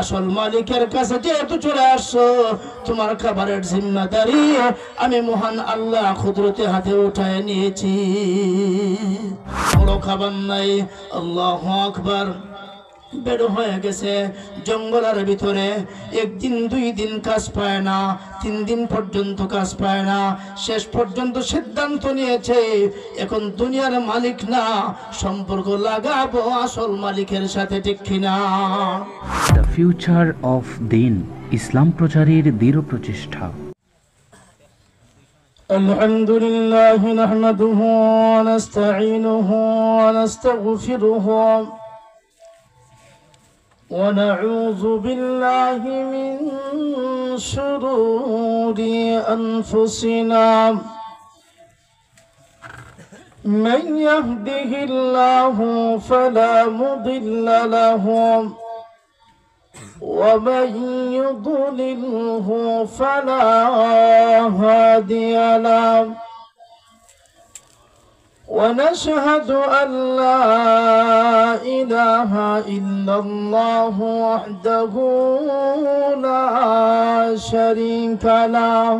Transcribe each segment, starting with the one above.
আসল মালিকের কাছে যেহেতু চলে আসছো, তোমার খাবারের জিম্মাদারি আমি মহান আল্লাহ কুদরতে হাতে উঠায় নিয়েছি। কোনো খাবার নাই। আল্লাহু আকবার। বের হয়ে গেছে জঙ্গলের ভিতরে, একদিন 2 দিন কাজ পায় না, 3 দিন পর্যন্ত কাজ পায় না। শেষ পর্যন্ত সিদ্ধান্ত নিয়েছে এখন দুনিয়ার মালিক না, সম্পর্ক লাগাবো আসল মালিকের সাথে, ঠিক কিনা? দ্য ফিউচার অফ দিন, ইসলাম প্রচারের দৃঢ় প্রচেষ্টা। আলহামদুলিল্লাহ নাহমাদুহু ওয়া নাস্তাঈনুহু ওয়া নাস্তাগফিরুহু ونعوذ بالله من شرور أنفسنا من يهده الله فلا مضل له ومن يضلله فلا هادي له ونشهد أن لا إله إلا الله وحده لا شريك له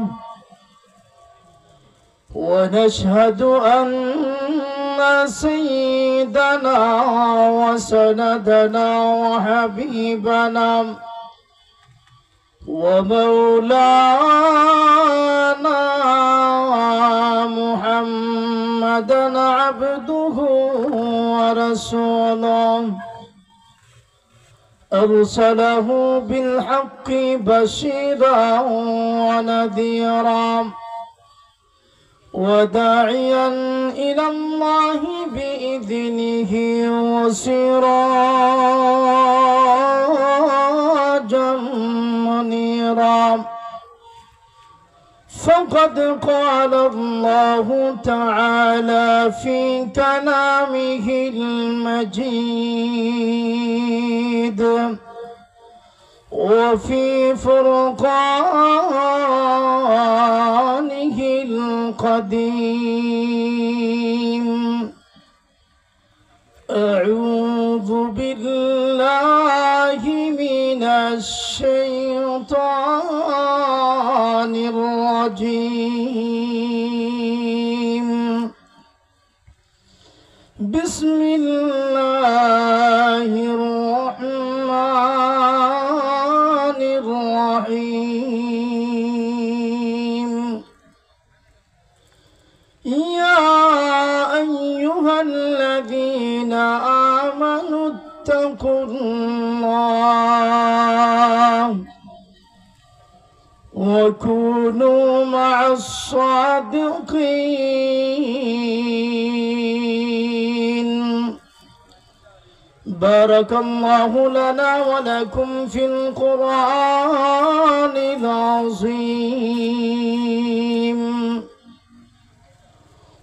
ونشهد أن سيدنا وسندنا وحبيبنا ومولانا محمدا عبده ورسوله أرسله بالحق بشيرا ونذيرا وداعيا إلى الله بإذنه وسراجا منيرا فقد قال الله تعالى في كلامه المجيد وفي فرقانه القديم أعوذ بالله من الشيطان الرجيم بسم الله الرحمن الرحيم يا أيها الذين آمنوا اتقوا الله وكونوا مع الصادقين بارك الله لنا ولكم في القرآن العظيم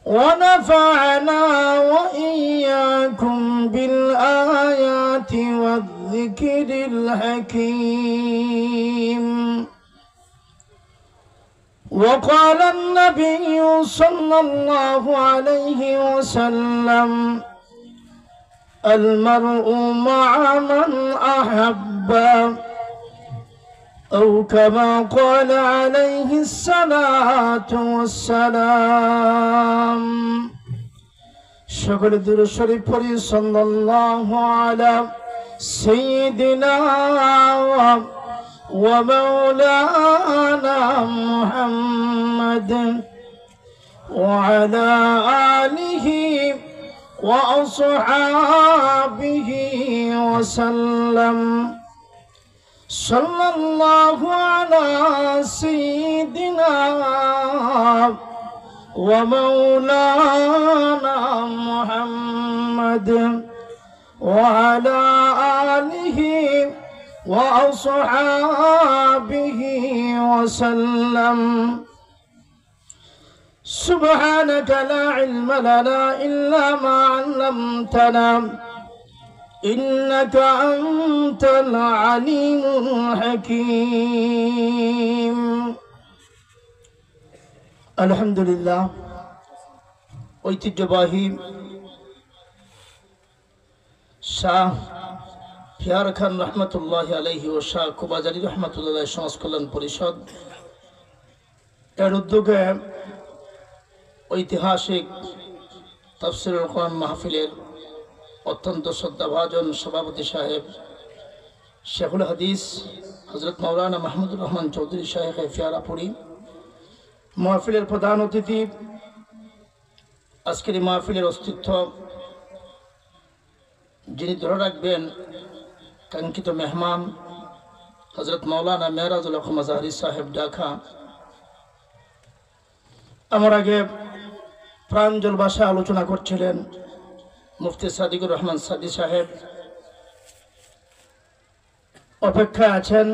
ونفعنا وإياكم بالآيات والذكر الحكيم وقال النبي صلى الله عليه وسلم المرء مع من أحب أو كما قال عليه الصلاة والسلام شكر درود شريف পড়ি সাল্লাল্লাহু আলা سيدنا ومولانا محمد وعلى آله وأصحابه وسلم صلى الله على سيدنا ومولانا محمد وعلى آله وأصحابه وسلم سبحانك لا علم لنا إلا ما علمتنا إنك أنت العليم الحكيم الحمد لله ঐতিহ্যবাহী শাহ হিয়ার খান রহমতুল্লাহ আলাইহি ও শাহ কুবাজারি রহমতুল্লাহ সমাজ কল্যাণ পরিষদ এর উদ্যোগে ঐতিহাসিক তাফসীরুল কোরআন মাহফিলের অত্যন্ত শ্রদ্ধাভাজন সভাপতি সাহেব শেখুল হাদিস হযরত মাওলানা মাহমুদুর রহমান চৌধুরী সাহেব ফিয়ারাপুরি, মাহফিলের প্রধান অতিথি, আজকের এই মাহফিলের অস্তিত্ব যিনি ধরে রাখবেন কাঙ্ক্ষিত মেহমান হযরত মাওলানা মেহরাজুল হক মাজাহরি সাহেব ঢাকা। আমার আগে প্রাঞ্জল ভাষায় আলোচনা করছিলেন মুফতি সাদিকুর রহমান সাদি সাহেব। অপেক্ষায় আছেন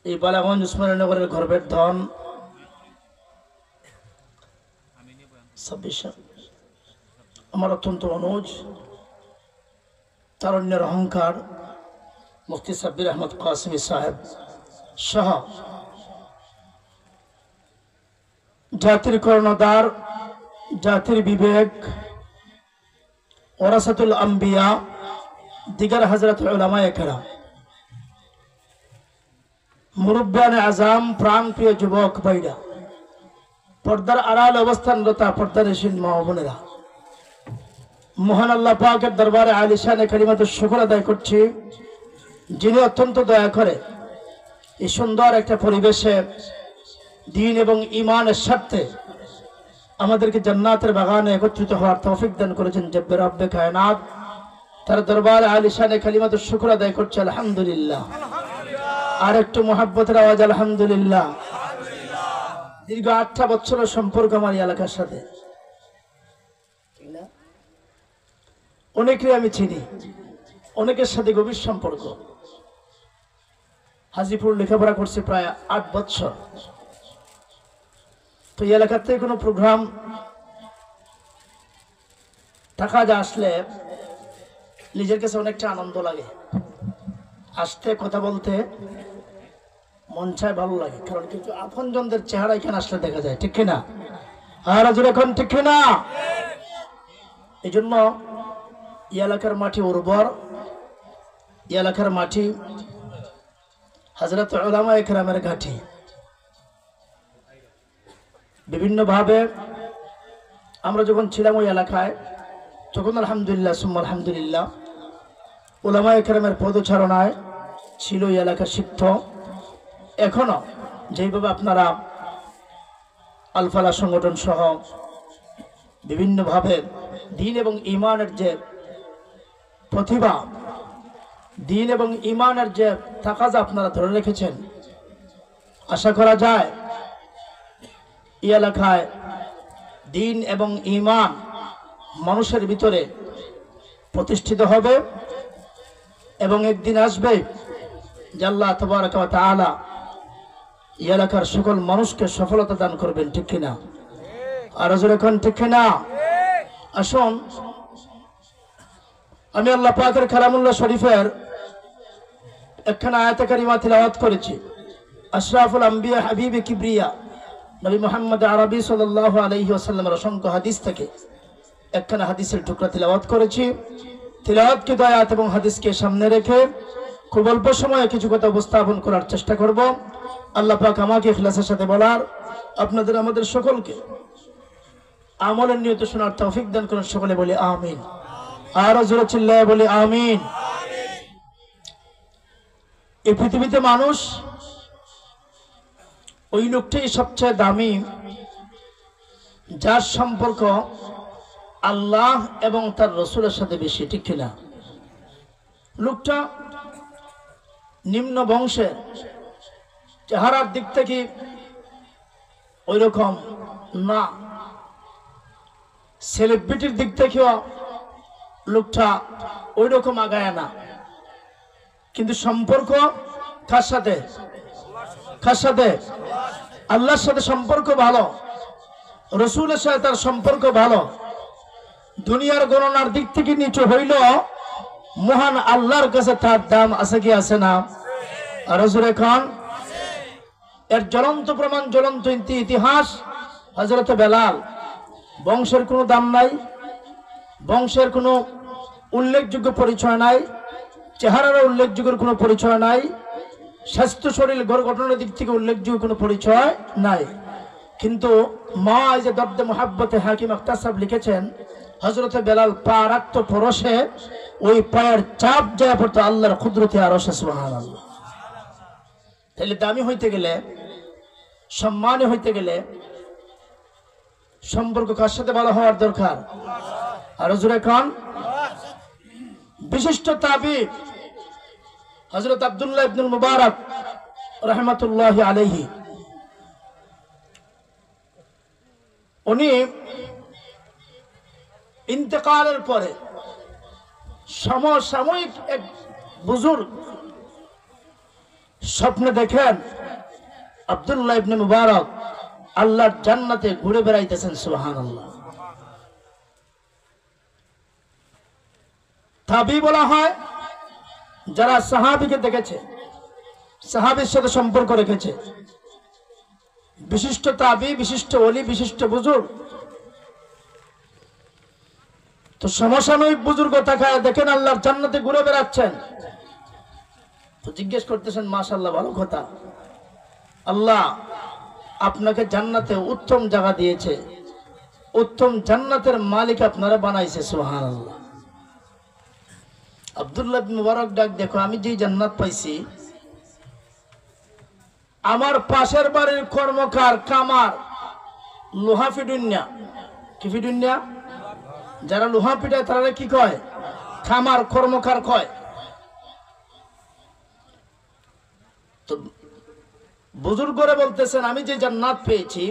এই বালাগঞ্জ উসমানীনগরের গর্বের ধন আমার অত্যন্ত অনুজ, তারুণ্যের অহংকার মুফতি সাব্বির আহমদ কাসিমি সাহেব সহ জাতির কর্ণধার, জাতির বিবেক, ওরাসাতুল আম্বিয়া, দিগার হযরত উলামায়ে কেরাম, মুরব্বিয়ানে আজম, প্রাণ প্রিয় যুবক ভাইরা, পর্দার আড়াল অবস্থানরতা পর্দানশীল মা ও বোনেরা, মহান আল্লাহ পাকের দরবারে আলিশানে কালিমাতুশ শুকর আদায় করছি, যিনি অত্যন্ত দয়া করে এই সুন্দর একটা পরিবেশে দ্বীন এবং ঈমানের স্বার্থে আমাদেরকে জান্নাতের বাগানে একত্রিত হওয়ার তৌফিক দান করেছেন। জব্বে রব্বে কায়নাত, তার দরবারে আলিশানে কালিমাতুশ শুকর আদায় করছি আলহামদুলিল্লাহ। আর একটু মুহাব্বতের আওয়াজ আলহামদুলিল্লাহ। দীর্ঘ 8টা বছরের সম্পর্ক আমার এই এলাকার সাথে, অনেকেই আমি চিনি, অনেকের সাথে গভীর সম্পর্ক। হাজিপুর লেখাপড়া করছে প্রায় 8 বছর। তো এই এলাকার থেকে কোনো প্রোগ্রাম টাকা যা আসলে নিজের কাছে অনেকটা আনন্দ লাগে, আসতে কথা বলতে মন চায়, ভালো লাগে। কারণ কিন্তু আপনজনদের চেহারা এখানে আসলে দেখা যায়, ঠিক কিনা? আর আজ এখন ঠিক কিনা? এই জন্য এই এলাকার মাটি উর্বর, এই এলাকার মাটি হযরত উলামায়ে কেরামের ঘাঁটি। বিভিন্নভাবে আমরা যখন ছিলাম ওই এলাকায়, তখন আলহামদুলিল্লাহ সুম্মা আলহামদুলিল্লাহ উলামায়ে কেরামের পদচারণায় ছিল এই এলাকা সিদ্ধ। এখনো যেইভাবে আপনারা আলফালা সংগঠন সহ বিভিন্নভাবে দ্বীন এবং ঈমানের যে প্রতিভা, দ্বীন এবং ঈমানের যে তাকাজা আপনারা ধরে রেখেছেন, আশা করা যায় এই এলাকায় দ্বীন এবং ঈমান মানুষের ভিতরে প্রতিষ্ঠিত হবে এবং একদিন আসবে যে আল্লাহ তাবারাকা ওয়া তাআলা এই এলাকার সকল মানুষকে সফলতা দান করবেন, ঠিক কিনা? আর এখন ঠিক কিনা? আসুন, আমি আল্লাহ পাকের কালামুল্লাহ শরীফের একখানা আয়াতে কারিমা তিলাওয়াত করেছি। আশরাফুল আম্বিয়া হাবিবে কিবরিয়া নবী মুহাম্মদ আরবি সাল্লাল্লাহু আলাইহি ওয়াসাল্লামের অসংখ্য হাদিস থেকে একখানা হাদিসের টুকরা তিলাওয়াত করেছি। তিলাওয়াতকৃত আয়াত এবং হাদিসকে সামনে রেখে খুব অল্প সময়ে কিছু কথা উপস্থাপন করার চেষ্টা করব। আল্লাহ পাক আমাকে ইখলাসের সাথে বলার, আপনাদের আমাদের সকলকে আমলের নিয়ত শোনার তৌফিক দান করুন। সকলে বলি আমিন। আর জোরে চিল্লায়ে বলি আমিন। এই পৃথিবীতে মানুষ ওই লোকটাই সবচেয়ে দামি যার সম্পর্ক আল্লাহ এবং তার রসুলের সাথে বেশি, ঠিক কিনা? লোকটা নিম্ন বংশের, চেহারার দিক থেকে ওই রকম না, সেলিব্রিটির দিক থেকেও লোকটা ওই রকম আগায় না, কিন্তু সম্পর্ক কার সাথে? কার সাথে? আল্লাহর সাথে সম্পর্ক ভালো, রসুলের সাথে তার সম্পর্ক ভালো। দুনিয়ার গণনার দিক থেকে নিচু হইল, মহান আল্লাহর কাছে তার দাম আছে কি আছে না? আর হুজুর খান এর জ্বলন্ত প্রমাণ, জ্বলন্ত ইতিহাস হযরত বেলাল। বংশের কোনো দাম নাই, বংশের কোনো উল্লেখযোগ্য পরিচয় নাই, চেহারার উল্লেখযোগ্য কোনো পরিচয় নাই, স্বাস্থ্য শরীর গঠনের দিক থেকে উল্লেখযোগ্য কোনো পরিচয় নাই। কিন্তু মা যে দর্দে মোহাব্বতে হাকিম আখতার সাহেব লিখেছেন, হযরতে বেলাল পা রাখত পরশে, ওই পায়ের চাপ যায় পড়তো আল্লাহর কুদরতে আরশে, সুবহানাল্লাহ। তাহলে দামি হইতে গেলে, সম্মানী হইতে গেলে সম্পর্ক কার সাথে ভালো হওয়ার দরকার? আরো জোরে কান। বিশিষ্ট তাবিঈ হযরত আব্দুল্লাহ ইবনুল মুবারক রাহমাতুল্লাহি আলাইহি, উনি ইন্তেকালের পরে সমসাময়িক এক বুজুর্গ স্বপ্নে দেখেন আব্দুল্লাহ ইবনে মুবারক আল্লাহর জান্নাতে ঘুরে বেড়াইতেছেন, সুবহানাল্লাহ। তাবিঈ বলা হয় যারা সাহাবীকে দেখেছে, সাহাবীর সাথে সম্পর্ক রেখেছে, বিশিষ্ট তাবিঈ, বিশিষ্ট ওলি, বিশিষ্ট বুজুর্গ। তো সমসাময়িক বুজুর্গ তাকায় দেখেন আল্লাহর জান্নাতে ঘুরে বেড়াচ্ছেন, তো জিজ্ঞেস করতেছেন, মাশাআল্লাহ, ভালো কথা, আল্লাহ আপনাকে জান্নাতে উত্তম জায়গা দিয়েছে, উত্তম জান্নাতের মালিক আপনারা বানাইছে, সুবহানাল্লাহ। আব্দুল্লাহ ইবনে মুবারক ডাক, দেখো আমি যে জান্নাত পাইছি, আমার পাশের বাড়ির কর্মকার কামার লোহা ফিডুন্যা, কি ফিডুন্যা? যারা লোহা পিটায় তারা কি কয়? খামার, কর্মকার কয়। তো বুজুর্গরা বলতেছেন, আমি যে জান্নাত পেয়েছি,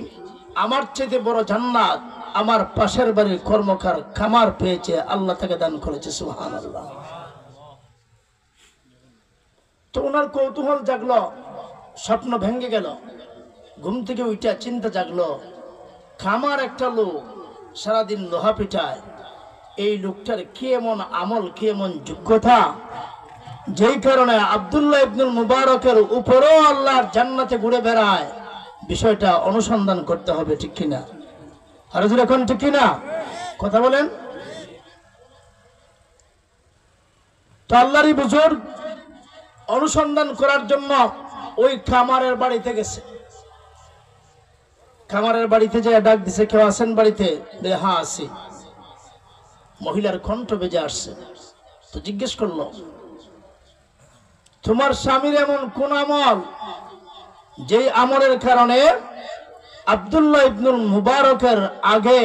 আমার চেয়ে বড় জান্নাত আমার পাশের বাড়ির কর্মকার খামার পেয়েছে, আল্লাহ তাকে দান করেছে, সুবহানাল্লাহ। তো ওনার কৌতূহল জাগলো, স্বপ্ন ভেঙে গেল, ঘুম থেকে উঠা চিন্তা জাগলো, খামার একটা লোক সারাদিন লোহা পিটায়, এই লোকটার কি এমন আমল, কি এমন যোগ্যতা, যেই কারণে আব্দুল্লাহ ইবনুল মুবারকের উপরেও আল্লাহর জান্নাতে ঘুরে বেড়ায়। বিষয়টা অনুসন্ধান করতে হবে, ঠিক কিনা? আর এখন ঠিক কিনা কথা বলেন? তো আল্লাহরই বুজুর্গ অনুসন্ধান করার জন্য ওই খামারের বাড়িতে গেছে। খামারের বাড়িতে যে ডাক দিছে, কেউ আছেন বাড়িতে? হ্যাঁ আছি। মহিলার কণ্ঠ বেজে আসছে। তো জিজ্ঞেস করলো, তোমার স্বামীর এমন কোন আমল যে আমলের কারণে আব্দুল্লাহ ইবনুল মুবারকের আগে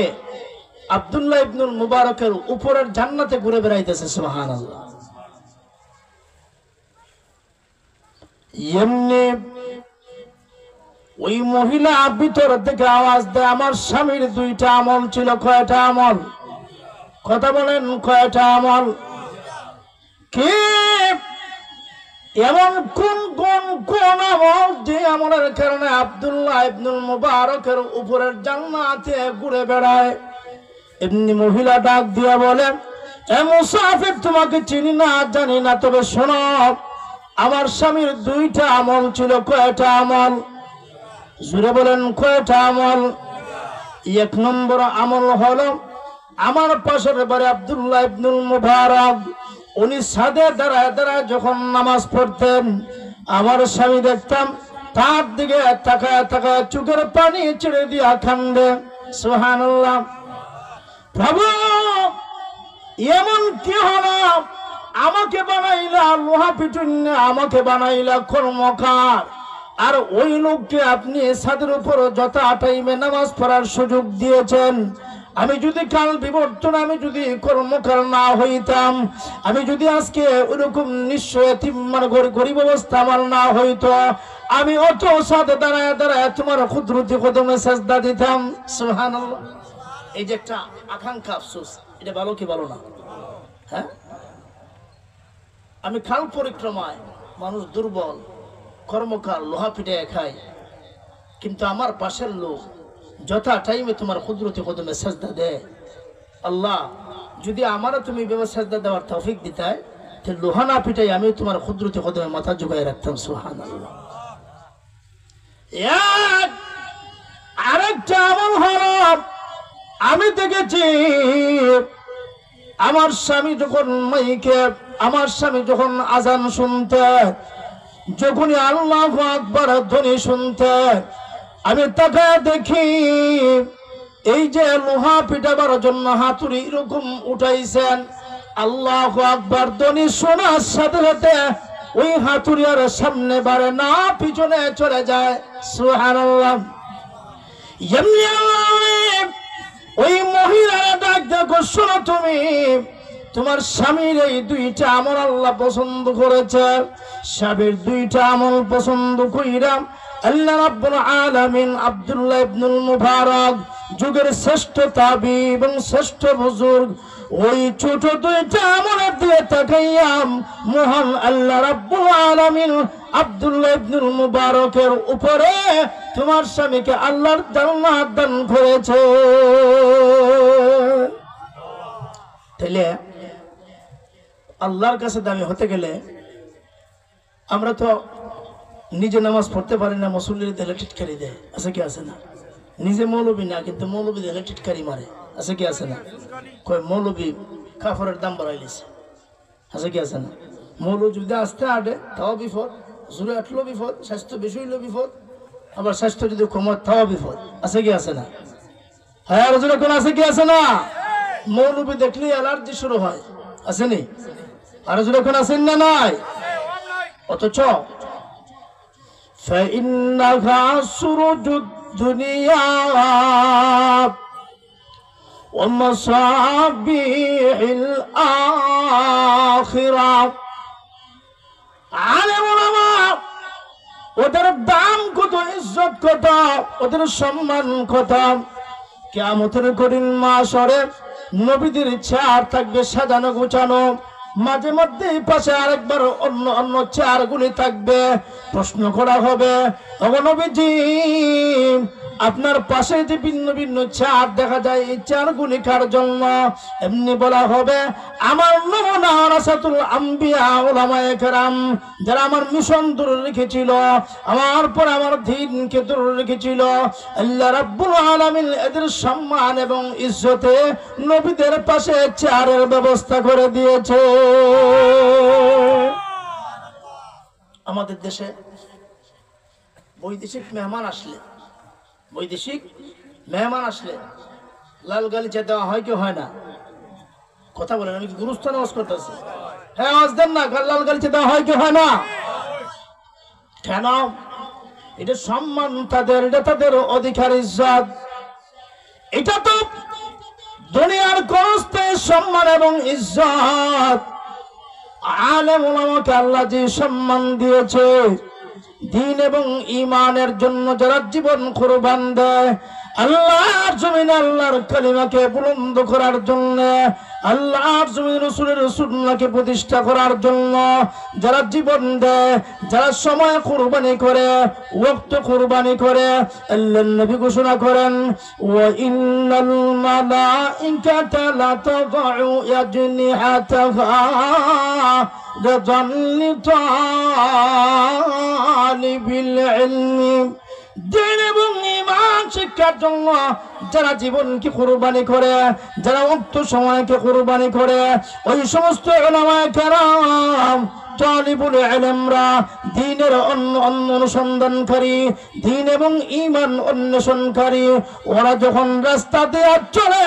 আব্দুল্লাহ ইবনুল মুবারকের উপরের জান্নাতে ঘুরে বেড়াইতেছে, সুবহানাল্লাহ। এমনি ওই মহিলা ভিতর থেকে আওয়াজ দেয়, আমার স্বামীর দুইটা আমল ছিল। কয়টা আমল? কথা বলেন, কয়টা আমল? কি এমন কোন কোন কোন আমল যে আমলের কারণে আব্দুল্লাহ ইবনুল মুবারকের উপরের জান্নাতে ঘুরে বেড়ায়? এমনি মহিলা ডাক দিয়া বলে, এ মুসাফির, তোমাকে চিনি না, জানি না, তবে শোনো, আমার স্বামীর দুইটা আমল ছিল। কয়টা আমল? জুড়ে বলেন, কয়টা আমল? এক নম্বর আমল হলো, আমার পাশের বাড়ি আব্দুল্লাহ ইবনুল মুবারক, উনি ছাদে দাঁড়ায় দাঁড়ায় যখন নামাজ পড়তেন, আমার স্বামী দেখতাম তার দিকে তাকায় তাকায় চোখের পানি ছেড়ে দিয়া কান্দে, সুবহানাল্লাহ। প্রভু, এমন কি হলো? আমাকে বানাইলা লোহা পিটুন্যা, আমাকে বানাইলা কর্মকার, আর ওই লোককে আপনি ছাদের উপর যথা টাইমে নামাজ পড়ার সুযোগ দিয়েছেন। আমি যদি কাল বিবর্তন, আমি যদি কর্মকার না হইতাম, আমি যদি আজকে ওইরকম নিশ্চয় মানে গরিব অবস্থা আমার না হইতো, আমি অত সাথে দাঁড়ায় দাঁড়ায় তোমার কুদরতি কদমে সেজদা দিতাম, সুবহানাল্লাহ। এই যে একটা আকাঙ্ক্ষা, আফসোস, এটা ভালো কি ভালো না? হ্যাঁ, আমি খাল পরিক্রমায়, মানুষ দুর্বল, কর্মকার, লোহা পিটে খায়, কিন্তু আমার পাশের লোক যথা টাইমে তোমার কুদরতি কদমে সেজদা দেয়। আল্লাহ, যদি আমারও তুমি এভাবে সেজদা দেওয়ার তৌফিক দিতায়, তাহলে লোহা না পিটাই আমি তোমার কুদরতি কদমে মাথা ঝুঁকায় রাখতাম, সুবহানাল্লাহ। আরেকটা আমল হলো, আমি দেখেছি আমার স্বামী যখন মাইকে, আমার স্বামী যখন আজান শুনতে, যখনই আল্লাহু আকবার ধ্বনি শুনতে, আমি তাকায় দেখি এই যে লোহা পিটাবার জন্য হাতুড়ি এরকম উঠাইছেন, আল্লাহু আকবার ধ্বনি শোনার সাথে সাথে ওই হাতুড়ি আর সামনে বাড়ে না, পিছনে চলে যায়। সুবহানাল্লাহ। এমনি ওই মহিলারা ডাক দেখো, শোনো, তুমি তোমার স্বামীর এই দুইটা আমল আল্লাহ পছন্দ করেছে। স্বামীর দুইটা আমল পছন্দ কইরা আল্লাহ রাব্বুল আলামিন আব্দুল্লাহ ইবনুল মুবারক, যুগের শ্রেষ্ঠ তাবি এবং শ্রেষ্ঠ বুজুর্গ, ওই ছোট দুইটা আমলের দিয়ে তাকাইয়াম মহান আল্লাহ রাব্বুল আলামিন আব্দুল্লাহ ইবনুল মুবারকের উপরে তোমার স্বামীকে আল্লাহর জান্নাত দান করেছে। তাহলে আল্লাহর কাছে দামি হতে গেলে আমরা তো নিজে নামাজ পড়তে পারি না, মুসল্লির দিলে টিটকারি দেয়, আছে কি আছে না? নিজে মৌলবী না, কিন্তু মৌলবী দিলে টিটকারি মারে, আছে কি আছে না? কয় মৌলবী কাফরের দাম বাড়াইলেছে, আছে কি আছে না? মৌলবী যদি আসতে আটে তাও বিপদ, জোরে আটলো বিপদ, স্বাস্থ্য বেশি হইলো বিপদ, আবার স্বাস্থ্য যদি কমায় তাও বিপদ, আছে কি আছে না? হ্যাঁ, আর জোরে কোন আছে কি আছে না? মৌলবী দেখলেই অ্যালার্জি শুরু হয়, আসেনি? আর জোরে কোন আছেন না? নাই। অথচ فإنها سرج الدنيا ومصابيح الآخرة। আলেম ওলামা ওদের দাম কত, ইজ্জত কত, ওদের সম্মান কত। কিয়ামতের কঠিন মাশরে নবীদের চেয়ার থাকবে সাজানো গুছানো, মাঝে মধ্যে পাশে আরেকবার অন্য অন্য চেয়ারগুলি থাকবে। প্রশ্ন করা হবে, ওগো নবীজি, আপনার পাশে যে ভিন্ন ভিন্ন চেয়ার দেখা যায়, এই চেয়ারগুলি কার জন্য? এমনি বলা হবে, আমার নমুনা ওয়ারাসাতুল আম্বিয়া উলামায়ে কেরাম, যারা আমার মিশন ধরে রেখেছিল, আমার পর আমার দ্বীনকে ধরে রেখেছিল, আল্লাহ রাব্বুল আলামিন এদের সম্মান এবং ইজ্জতে নবীদের পাশে চেয়ারের ব্যবস্থা করে দিয়েছে। আমাদের দেশে বৈদেশিক মেহমান আসলে লাল গালিচা দেওয়া হয় কি হয় না? কথা বলেন, আমি কি গুরুস্থান আওয়াজ করতেছি? হ্যাঁ, আওয়াজ দেন না। লাল গালিচা দেওয়া হয় কি হয় না? কেন? এটা সম্মান তাদের, এটা তাদের অধিকার, ইজ্জত। এটা তো দুনিয়ার করস্তে সম্মান এবং ইজ্জত। আলেম ওলামাকে আল্লাহ যে সম্মান দিয়েছে, দ্বীন এবং ঈমানের জন্য যারা জীবন কুরবান দেয়, আল্লাহর জমিনে আল্লাহর কালিমাকে বুলন্দ করার জন্য, আল্লাহর জমিনে রাসূলের সুন্নাহকে প্রতিষ্ঠা করার জন্য যারা জীবন দেয়, যারা সময় কুরবানি করে, ওয়াক্ত কুরবানি করে, আল্লাহর নবী ঘোষণা করেন, ওয়া ইন্নাল মালাইকাতা লা তাদউ ইয়াজনিহাতাহা রাদান লিতালিবিল ইলমি। দ্বীন এবং ঈমান শিক্ষার জন্য যারা জীবনকে কুরবানি করে, যারা উক্ত সময়কে কুরবানি করে, ওই সমস্ত উলামায়ে কেরাম, তালিবুল ইলমরা, দ্বীনের অনুসন্ধানকারী, দ্বীন এবং ঈমান অন্বেষণকারী, ওরা যখন রাস্তা দিয়ে চলে,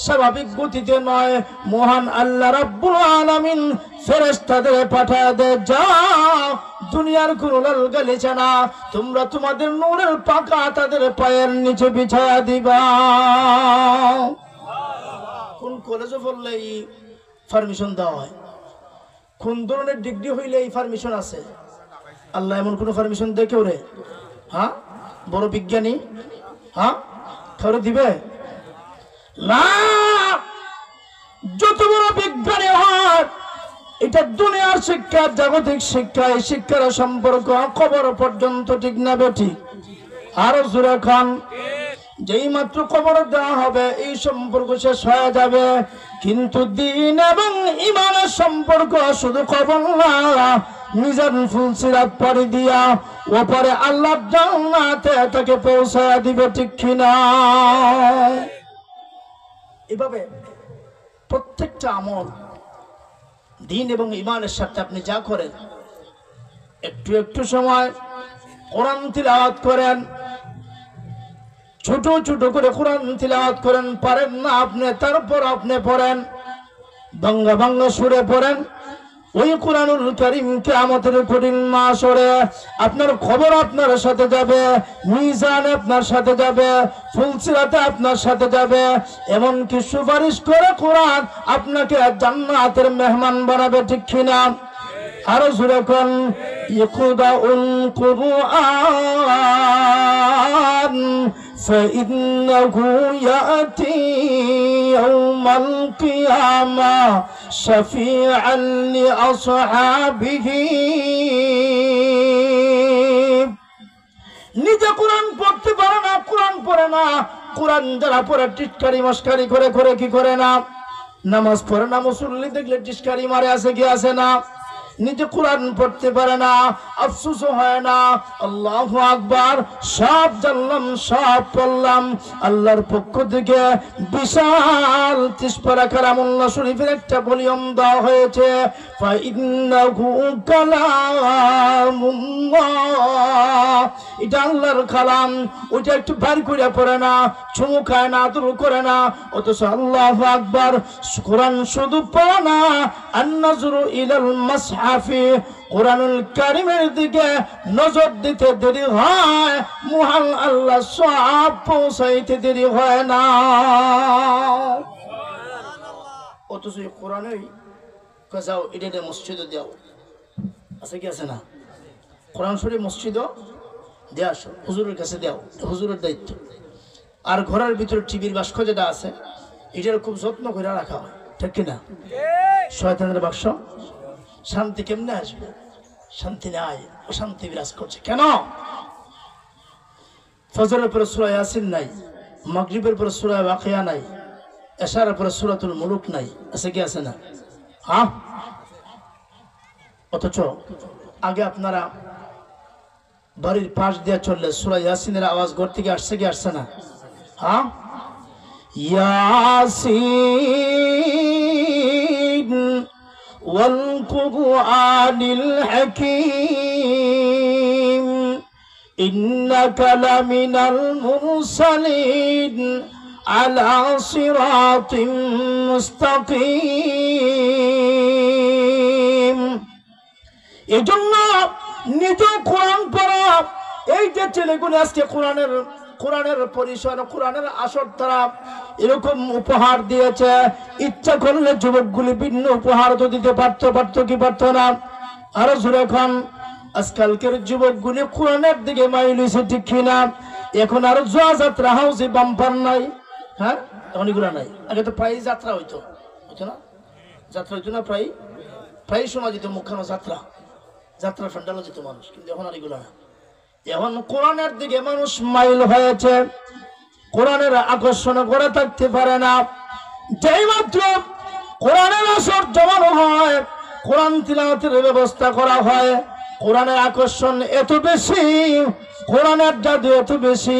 স্বাভাবিক গতিতে নয়, মহান আল্লাহ রাব্বুল আলামিন ফেরেশতাদের পাঠায় দেয়, যাও দুনিয়ার কোন লাল গালিচা না, তোমরা তোমাদের নূরের পাকা তাদের পায়ের নিচে বিছায়া দিবা। কোন কলেজে পড়লে এই পারমিশন দেওয়া হয়? কোন ধরনের ডিগ্রি হইলে এই পারমিশন আছে? আল্লাহ এমন কোন পারমিশন দেয় কেউ রে? হ্যাঁ, বড় বিজ্ঞানী, হ্যাঁ, কেউ দিবে না? যত বড় বিজ্ঞানী হয়, এটা দুনিয়ার শিক্ষা, জাগতিক শিক্ষা, এই শিক্ষার সম্পর্ক কবর পর্যন্ত, ঠিক না বেঠিক? আরো জোরে খান। যেই মাত্র কবর দেওয়া হবে, এই সম্পর্ক শেষ হয়ে যাবে। কিন্তু দ্বীন এবং ঈমানের সম্পর্ক শুধু কবর না, মিজান ফুলসিরাত পাড়ি দিয়া ওপরে আল্লাহর জান্নাতে তাকে পৌঁছায়া দিবে, ঠিক কিনা? এভাবে প্রত্যেকটা আমল দ্বীন এবং ঈমানের সাথে আপনি যা করেন, একটু একটু সময় কোরআন তিলাওয়াত করেন, ছোট ছোট করে কোরআন তিলাওয়াত করেন। পারেন না আপনি, তারপর আপনি পড়েন, ভাঙ্গা ভাঙ্গা সুরে পড়েন। ওই কোরআনুল কারীম কিয়ামতের কঠিন মাহশরে আপনার খবর আপনার সাথে যাবে, মিজানে আপনার সাথে যাবে, ফুলসিরাতে আপনার সাথে যাবে। এমনকি সুপারিশ করে কোরআন আপনাকে জান্নাতের মেহমান বানাবে, ঠিক কিনা? আরো জোরে কোন ইকরাউল কুরআন ফাইন্নাহু ইয়াতি ইয়াউমাল কিয়ামা শাফিআন লিআসহাবিহি। নিজে কোরআন পড়তে পারে না, কোরআন পড়ে না, কোরআন যারা পড়ে টিটকারি মস্কারি করে করে কি করে না, নামাজ পড়ে না, মুসল্লি দেখলে টিটকারি মারে, আছে কি আছে না? নিজে কোরআন পড়তে পারে না, আফসোস হয় না। আল্লাহু আকবার, সব জানলাম, সব পড়লাম, আল্লাহর পক্ষ থেকে বিশাল 30 পারা কালামুল্লাহ শরীফের একটা ভলিউম দেওয়া হয়েছে। ফাইন্নাহু কালামুল্লাহ, এটা আল্লাহর কালাম। ওইটা একটু ভার করে পড়ে না, চুমু খায় না, আদর করে না, অথচ আল্লাহু আকবার, কোরআন শুধু পড়ে না, আন-নাজরু ইলাল মাসহাফি, কোরআনুল কারীমের দিকে নজর দিতে দেরি হয়, মহান আল্লাহ সওয়াব পৌঁছাইতে দেরি হয় না। অথচ কোরআনই যাও এটা মসজিদে দাও, আছে কি আছে না? কোরআন শরীফ মসজিদও দিয়ে আসো, হুজুরের কাছে দাও, হুজুরের দায়িত্ব। আর ঘরের ভিতরে টিভির বাক্স যেটা আছে, এটার খুব যত্ন করে রাখা হয়, ঠিক কিনা? শয়তানের বাক্স, শান্তি কেমনে আসবে? শান্তি নাই, অশান্তি বিরাজ করছে। কেন? ফজরের পরে সূরা ইয়াসিন নাই, মাগরিবের পরে সূরা ওয়াকিয়া নাই, এশারের পরে সূরাতুল মুলুক নাই, আছে কি আছে না? হ্যাঁ, অথচ আগে আপনারা বাড়ির পাশ দিয়ে চললে সূরা ইয়াসিনের আওয়াজ ঘর থেকে আসছে কি আসছে না? হ্যাঁ, ইয়াসিন ওয়াল কুরআনিল হাকীম ইন্নাকা লামিনাল মুরসালিন আলা সিরাতিম মুস্তাকিম। এজন্য নিজে কোরআন পড়া, এই যে ছেলেগুলো আজকে কোরআনের পরিসর, কোরআনের আসর তারা এরকম উপহার দিয়েছে, ইচ্ছা করলে যুবকগুলি ভিন্ন উপহার তো দিতে পারতো কি পারতো না? আরো জোরে খান, আজকালকের যুবকগুলি কোরআনের দিকে মাইল হয়েছে, ঠিক কিনা? এখন আরো জোয়া যাত্রা হাউসে বাম্পার নাই, হ্যাঁ, এখন এগুলো নাই। আগে তো প্রায় যাত্রা হইতো না? যাত্রা হইতো না, প্রায় সময় যেত মুখানো যাত্রা ফ্যান্ডালও যেত মানুষ, কিন্তু এখন আর এগুলো না। এখন কোরআনের দিকে মানুষ মাইল হয়েছে, কোরআনের আকর্ষণ করে থাকতে পারে না। যেই মাত্র কোরআনের আসর জমানো হয়, কোরআন তিলাওয়াতের ব্যবস্থা করা হয়, কোরআনের আকর্ষণ এত বেশি, কোরআনের জাদু এত বেশি,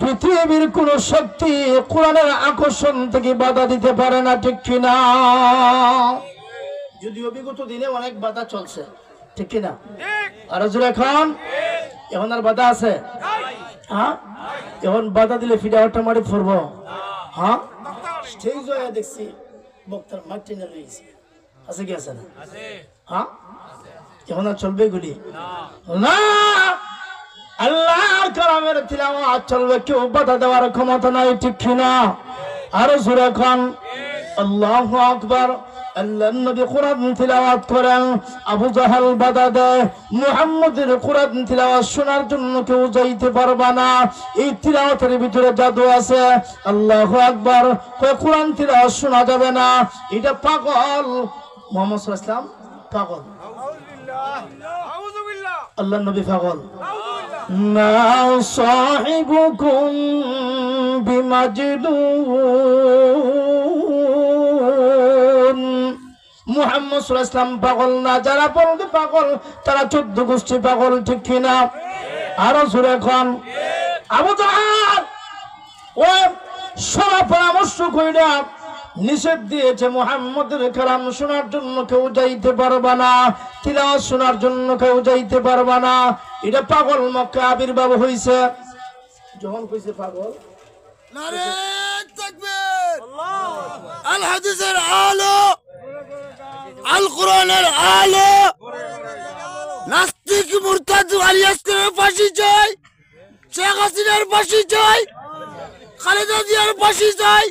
পৃথিবীর কোন শক্তি কোরআনের আকর্ষণ থেকে বাধা দিতে পারে না, ঠিক কিনা? যদিও বিগত দিনে অনেক বাধা চলছে, ঠিক কিনা? আর এখন আর বাধা আছে? হ্যাঁ, এখন বাধা দিলে ফিডাওয়ারটা মারি পড়বো। হ্যাঁ, স্টেজ হয়ে দেখছি বক্তার মাটি না রয়েছে, আছে কি আছে না? হ্যাঁ, এখন আর চলবে এগুলি না। আল্লাহর কালামের তিলাওয়াত চলবে, কেউ বাধা দেওয়ার ক্ষমতা নাই, ঠিক কিনা? আরো জোরে খান, আল্লাহু আকবার। আল্লাহর নবী কোরআন তিলাওয়াত করেন, আবু জাহাল বাধা দেয়, মুহাম্মদের কোরআন তিলাওয়াত শোনার জন্য কেউ যাইতে পারবে না, এই তিলাওয়াতের ভিতরে জাদু আছে। আল্লাহু আকবার, কোরআন তিলাওয়াত শোনা যাবে না, এটা পাগল। মুহাম্মদ সাল্লাল্লাহু আলাইহি ওয়াসাল্লাম পাগল, আল্লাহর নবী পাগল। মা সাহিবুকুম বিমাজনুন, মুহাম্মদ সাল্লাল্লাহু আলাইহি ওয়াসাল্লাম পাগল না, যারা বলবে পাগল তারা 14 গোষ্ঠী পাগল, ঠিক কিনা? আরো জোরে খান। আবু জাহাল ও সব পরামর্শ কইরা নিষেধ দিয়েছে মুহাম্মদের কালাম শোনার জন্য কেউ যাইতে পারবা না, তিলাওয়াত শোনার জন্য কেউ যাইতে পারবা না। এটা পাগল মক্কা আবির্ভাব হইছে। যখন কইছে পাগল, নারে তাকবীর, আল হাদিসের আলো, আল কোরআনের আলো, নাস্তিক মুরতাদ আলিয়াসের ফাঁসি চাই, শেখ হাসিনার ফাঁসি চাই, খালেদা জিয়ার ফাঁসি চাই,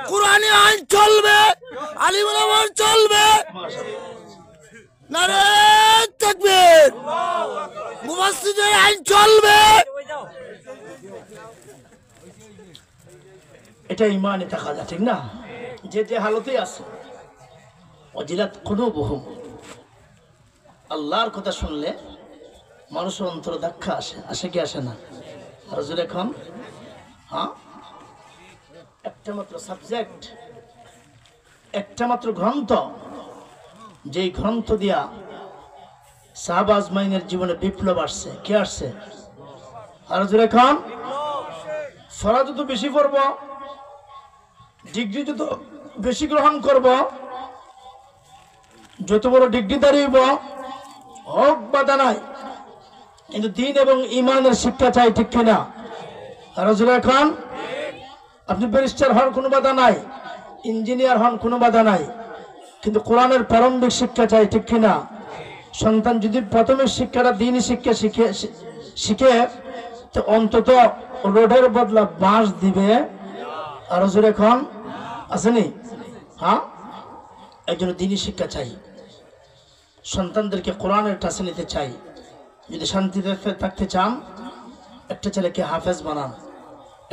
কোরআনে আইন চলবে, আলিম ওলামার চলবে। নারে তাকবীর, মুফাসসিরদের আইন চলবে। এটা ইমানে থাকা যায়, ঠিক না? যে যে হালতে আছে, অজিলাত কুলুবুহুম, আল্লাহর কথা শুনলে মানুষের অন্তর ধাক্কা আসে, আসে কি আসে না? আর যদি এখন হ্যাঁ একটা মাত্র সাবজেক্ট, একটা মাত্র গ্রন্থ, যেই গ্রন্থ দিয়া সাহাবা আজমাইনের জীবনে বিপ্লব আসছে, কে আসছে? আর যদি এখন ফরজ যত বেশি পড়ব, ডিগ্রি যত বেশি গ্রহণ করব, যত বড় ডিগ্রি দাঁড়িয়েব, হোক বাধা নাই, কিন্তু দিন এবং ইমানের শিক্ষা চাই, ঠিক কিনা? আর এখন আপনি ব্যারিস্টার হন, কোনো বাধা নাই, ইঞ্জিনিয়ার হন, কোনো বাধা নাই, কিন্তু কোরআনের প্রারম্ভিক শিক্ষা চাই, ঠিক কিনা? সন্তান যদি প্রাথমিক শিক্ষাটা দিনই শিক্ষা শিখে তো অন্তত রোডের বদলা বাঁশ দিবে। আর এখন আসেনি? হ্যাঁ, এই জন্য দিনই শিক্ষা চাই, সন্তানদেরকে কোরআনের কাছে নিতে চাই। যদি শান্তিতে থাকতে চান, একটা ছেলেকে হাফেজ বানান,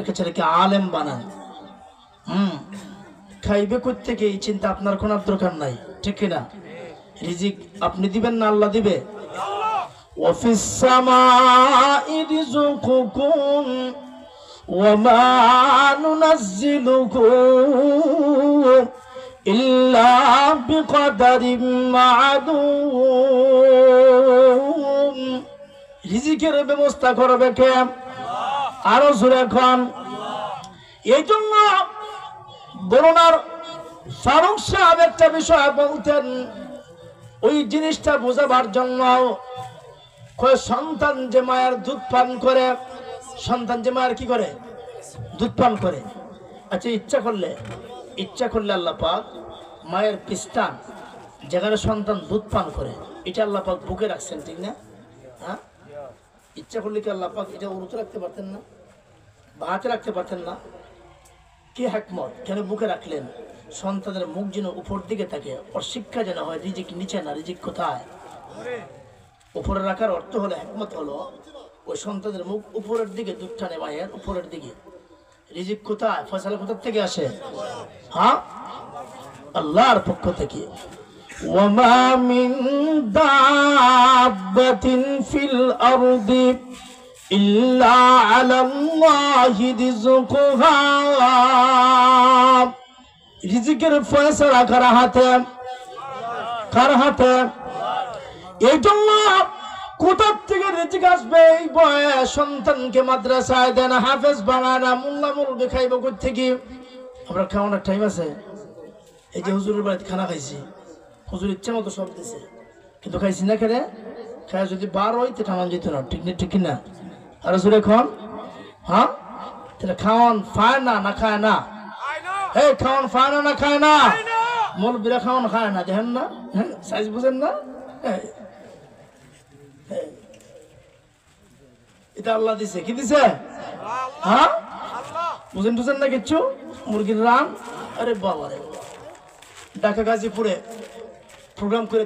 একটা ছেলেকে আলেম বানান। খাইবে কোত্থেকে এই চিন্তা আপনার কোনো দরকার নাই, ঠিক কিনা? রিজিক আপনি দিবেন না আল্লাহ দিবে? ওয়াফিস সামাই রিজুকুকুম ওয়া মা নুনাজ্জিলুহু ইল্লা বিকদারিন মা'দুম। রিজিকের ব্যবস্থা করবে কে? আরো জোরে এখন। এই জন্য বরুণার ফারুক সাহেব একটা বিষয় বলতেন, ওই জিনিসটা বোঝাবার জন্য, সন্তান যে মায়ের দুধ পান করে, সন্তান যে মায়ের কি করে? দুধ পান করে। আচ্ছা, ইচ্ছা করলে আল্লাহ পাক মায়ের পিস্তান যেখানে সন্তান দুধ পান করে, এটা আল্লাহ পাক বুকে রাখছেন, ঠিক না? হ্যাঁ, ইচ্ছা করলে কি আল্লাহ পাক এটা উরুতে রাখতে পারতেন না? বা হাতে রাখতে পারতেন না? কি হিকমত, কেন বুকে রাখলেন? সন্তানের মুখ যেন উপর দিকে থাকে, ওর শিক্ষা যেন হয় রিজিক নিচে না, রিজিক কোথায়? উপরে রাখার অর্থ হলো, হিকমত হলো ওই সন্তানের মুখ উপরের দিকে, দুধ টানে মায়ের উপরের দিকে। রিজিক কোথায়? ফয়সালা কোথা থেকে আসে? হ্যাঁ, আল্লাহর পক্ষ থেকে। ওয়ামা মিন দাব্বাতিন ফিল আরদি ইল্লা আলাল্লাহি রিজকুহা। রিজিকের ফয়সালা কার হাতে? কার হাতে? এই জন্য কোথার থেকে রিজিক আসবে এই বয়ে সন্তানকে মাদ্রাসায় দেন, হাফেজ বানানা, মোল্লা মুরব্বি খাইব কোত্থেকে? আমরা খাওয়ানোর টাইম আছে? এই যে হুজুরের বাড়িতে খানা খাইছি, হুজুর ইচ্ছে মতো সব দিছে, কিন্তু খাইছি না কেন? খাই যদি বার হইতে খাওয়ান যেত না, ঠিক না? আর হুজুর এখন হ্যাঁ, তাহলে খাওয়ান ফায় না, না খায় না? হে, খাওয়ান ফায় না, না খায় না? মুরব্বিরা খাওয়ান খায় না, দেখেন না? হ্যাঁ, সাইজ বুঝেন না? এটা আল্লাহ দিছে। কি দিছে? হ্যাঁ, বুঝেন না কিচ্ছু? মুরগির রান, আরে বাবা রে, ঢাকা গাজীপুরে প্রোগ্রাম করে